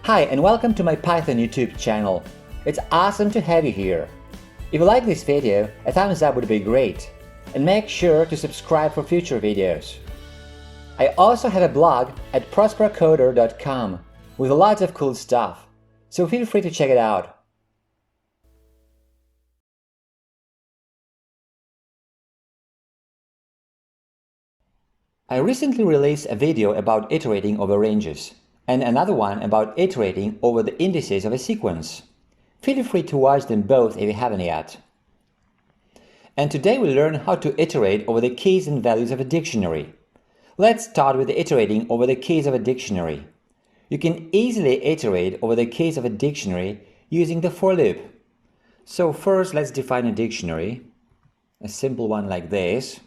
Hi and welcome to my Python YouTube channel. It's awesome to have you here. If you like this video, a thumbs up would be great. And make sure to subscribe for future videos. I also have a blog at prosperacoder.com with lots of cool stuff, so feel free to check it out. I recently released a video about iterating over ranges, and another one about iterating over the indices of a sequence. Feel free to watch them both if you haven't yet. And today we'll learn how to iterate over the keys and values of a dictionary. Let's start with iterating over the keys of a dictionary. You can easily iterate over the keys of a dictionary using the for loop. So first let's define a dictionary, a simple one like this.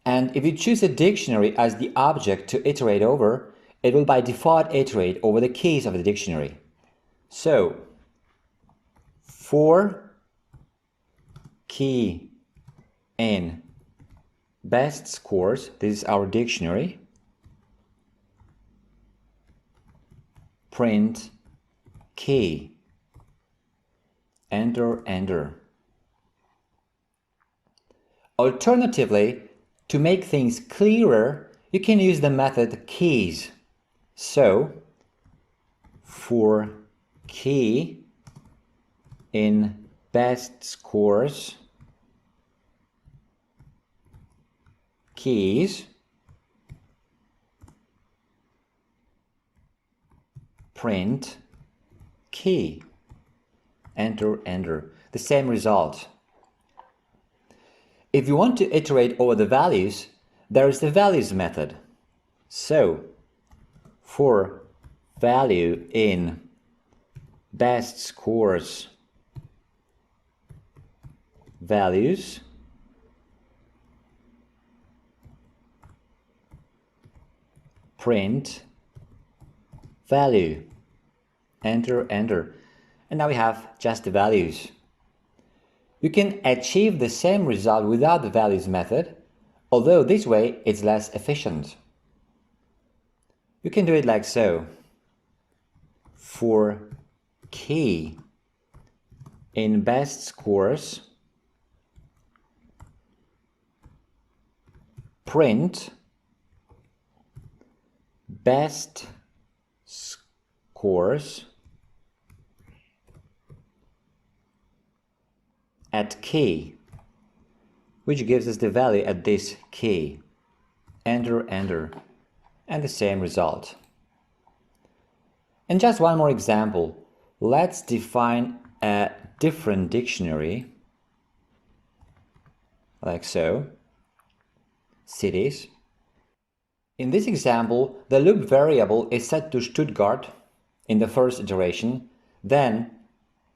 And if you choose a dictionary as the object to iterate over, it will by default iterate over the keys of the dictionary. So, for key in best scores, this is our dictionary, print key, enter. Alternatively, to make things clearer, you can use the method keys. So, for key in best scores, keys, print key, enter. The same result. If you want to iterate over the values, there is the values method. So, for value in best scores values, print value, enter. And now we have just the values. You can achieve the same result without the values method, although this way it's less efficient. You can do it like so. For key in best scores, print best scores at key, which gives us the value at this key, enter, and the same result. And just one more example. Let's define a different dictionary, like so, cities. In this example, the loop variable is set to Stuttgart in the first iteration, then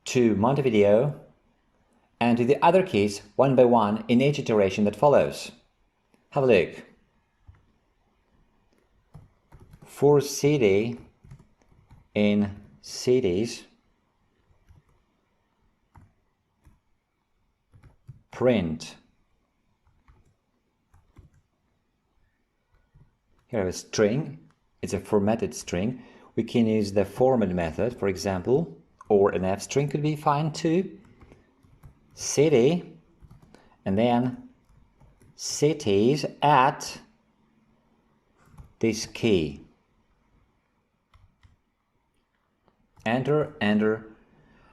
to Montevideo, and to the other keys one by one in each iteration that follows. Have a look. For city in cities, print. Here I have a string. It's a formatted string. We can use the format method, for example, or an F string could be fine too. City, and then cities at this key, enter, and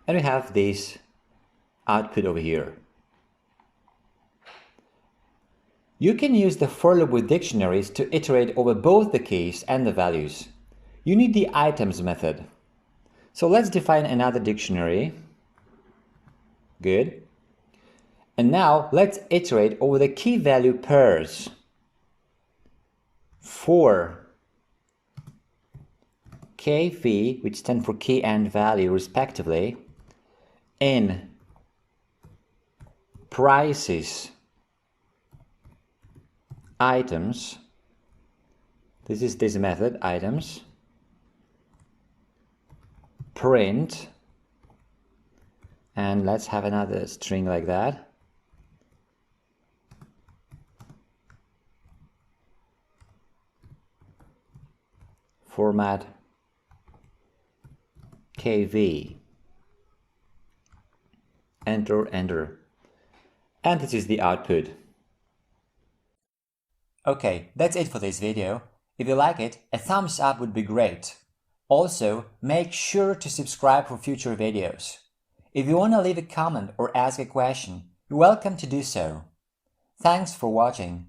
we have this output over here. You can use the for loop with dictionaries to iterate over both the keys and the values. You need the items method. So let's define another dictionary. Good. And now let's iterate over the key value pairs. For kv, which stand for key and value respectively, in prices items, this is this method, items, print, and let's have another string like that, format kv. Enter, enter. And this is the output. Okay, that's it for this video. If you like it, a thumbs up would be great. Also, make sure to subscribe for future videos. If you want to leave a comment or ask a question, you're welcome to do so. Thanks for watching.